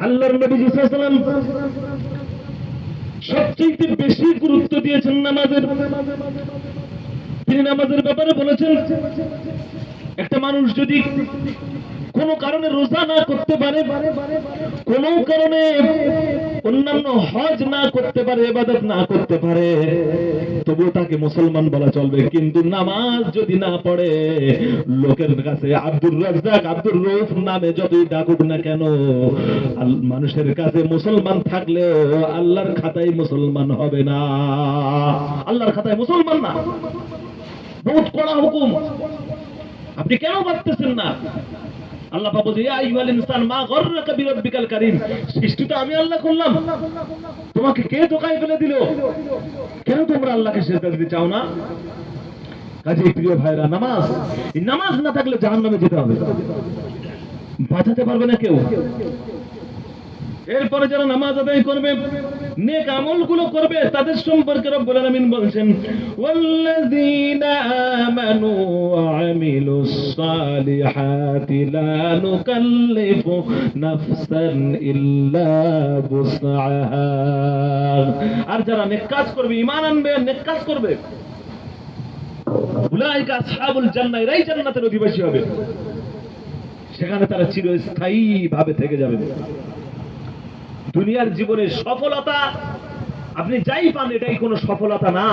আল্লাহর নবী সাল্লাল্লাহু আলাইহি ওয়াসাল্লাম সবচেয়ে বেশি গুরুত্ব দিয়েছেন নামাজের। তিনি নামাজের ব্যাপারে বলেছেন, একটা মানুষ যদি কোনো কারণে রোজা না করতে পারে, কোনো কারণে অন্যান্য হজ না করতে পারে, ইবাদত না করতে পারে, তবুও তাকে মুসলমান বলা চলবে। কিন্তু নামাজ যদি না পড়ে, লোকের কাছে আব্দুর রাজ্জাক, আব্দুর রউফ নামে যতই ডাকুক না কেন, মানুষের কাছে মুসলমান থাকলেও আল্লাহর খাতায় মুসলমান হবে না। আল্লাহর খাতায় মুসলমান না। বহুত কড়া হুকুম। আপনি কেন পারতেছেন না? আল্লাহ পাক বলে, ইয়া আইয়ুহাল ইনসান মা গররাকা বিরাব্বিকাল কারীম। সৃষ্টি তো আমি আল্লাহ করলাম, তোমাকে কে ধোঁকায় ফেলে দিল? কেন তোমরা আল্লাহকে সিজদা দিতে চাও না? কাজেই প্রিয় ভাইরা, নামাজ না থাকলে জাহান্নামে যেতে হবে, বাঁচাতে পারবে না কেউ। এরপরে যারা নামাজ আদায় করবে, নেক আমলগুলো করবে, তাদের সম্পর্কে রব্বুল আলামিন বলছেন, ওয়াল্লাযীনা আমানু ওয়া আমিলুস সালিহাতি লা নুকাল্লিফু নাফসান ইল্লা বুসআহা। আর যারা নেক কাজ করবে, ঈমান আনবে, নেক কাজ করবে, উলাইকা আসহাবুল জান্নাহ, এরাই জান্নাতের অধিবাসী হবে। সেখানে তারা চিরস্থায়ী ভাবে থেকে যাবে। দুনিয়ার জীবনে সফলতা আপনি যাই পান, এটাই কোনো সফলতা না।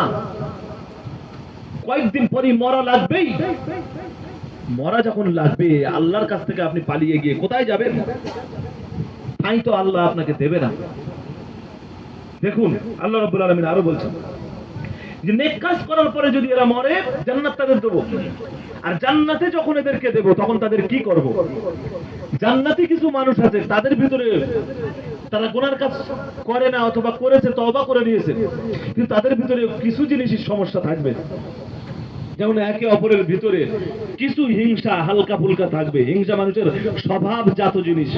কয়েকদিন পরই মরা লাগবেই। মরা যখন লাগবে, আল্লাহর কাছ থেকে আপনি পালিয়ে গিয়ে কোথায় যাবেন? তাই তো আল্লাহ আপনাকে দেবে না। দেখুন, আল্লাহ রাব্বুল আলামিন আরো বলছেন যে নেক কাজ করার পরে যদি এরা মরে, জান্নাত তাদের দেব। আর জান্নাতে যখন এদেরকে দেব, তখন তাদের কি করব? জান্নাতে কিছু মানুষ আছে, তাদের ভিতরে তারা গুনার কাজ করে না, অথবা করেছে, তওবা করে নিয়েছে, কিন্তু তাদের ভিতরে কিছু জিনিসের সমস্যা থাকবে। যেমন একে অপরের ভিতরে কিছু হিংসা হালকা ফুলকা থাকবে। হিংসা মানুষের স্বভাবজাত জিনিস।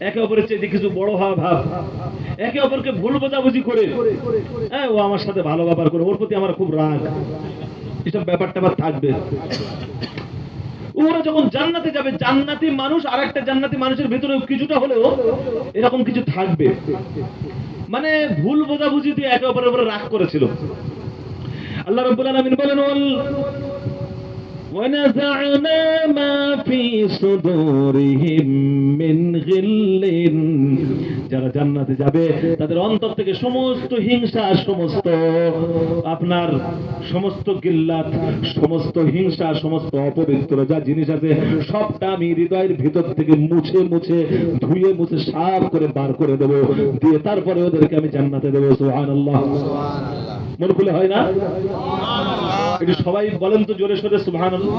একে অপরের চেয়ে কিছু বড় হওয়া ভাব, একে অপরকে ভুল বোঝাবুঝি করে, হ্যাঁ ও আমার সাথে ভালো ব্যবহার করে, ওর প্রতি আমার খুব রাগ, এসব ব্যাপারটা থাকবে। ওরা যখন জান্নাতে যাবে, জান্নাতি মানুষ আর একটা জান্নাতি মানুষের ভিতরে কিছুটা হলেও এরকম কিছু থাকবে, মানে ভুল বোঝাবুঝি দিয়ে একে অপরের উপরে রাগ করেছিল। আল্লাহ রাব্বুল আলামিন বলেন, ওয়ানাযা'না মা ফি সুদুরিহিম মিন গিল্লিন। যারা জান্নাতে যাবে, তাদের অন্তর থেকে সমস্ত হিংসা, সমস্ত আপনার সমস্ত গিল্লাত, সমস্ত হিংসা, সমস্ত অপবিত্র যা জিনিস আছে, সবটা আমি হৃদয়ের ভিতর থেকে মুছে মুছে, ধুয়ে মুছে, সাফ করে বার করে দেবো, দিয়ে তারপরে ওদেরকে আমি জান্নাতে দেবো। সুবহানাল্লাহ। মন খুলে হয় না? একটু সবাই বলেন তো জোরে সোরে সুবহানাল্লাহ।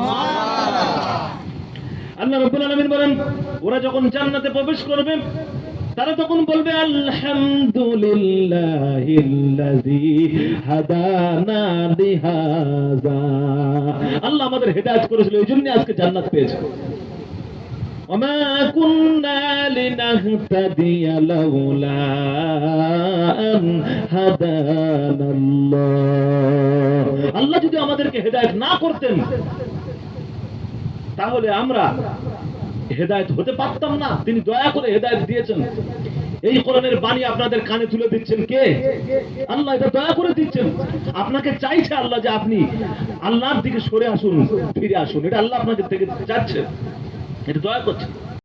আল্লাহ রাব্বুল আলামিন বলেন, ওরা যখন জান্নাতে প্রবেশ করবে, তারা তখন বলবে, আলহামদুলিল্লাহিল্লাযী হাদানা লিহাযা। আল্লাহ আমাদের হেদায়েত করেছিল, এইজন্য আজকে জান্নাত পেয়েছি। ওমা কুন্না লিনাহতাদিয়া লাউলা আন হাদানাল্লাহ। আল্লাহ যদি আমাদেরকে হেদায়েত না করতেন, তাহলে আমরা হেদায়েত হতে পারতাম না। তিনি দয়া করে হেদায়েত দিয়েছেন। এই কোরআনের বাণী আপনাদের কানে তুলে দিচ্ছেন কে? আল্লাহ। এটা দয়া করে দিচ্ছেন। আপনাকে চাইছে আল্লাহ যে আপনি আল্লাহর দিকে সরে আসুন, ফিরে আসুন। এটা আল্লাহ আপনাদের থেকে চাচ্ছে, এটা দয়া করছে।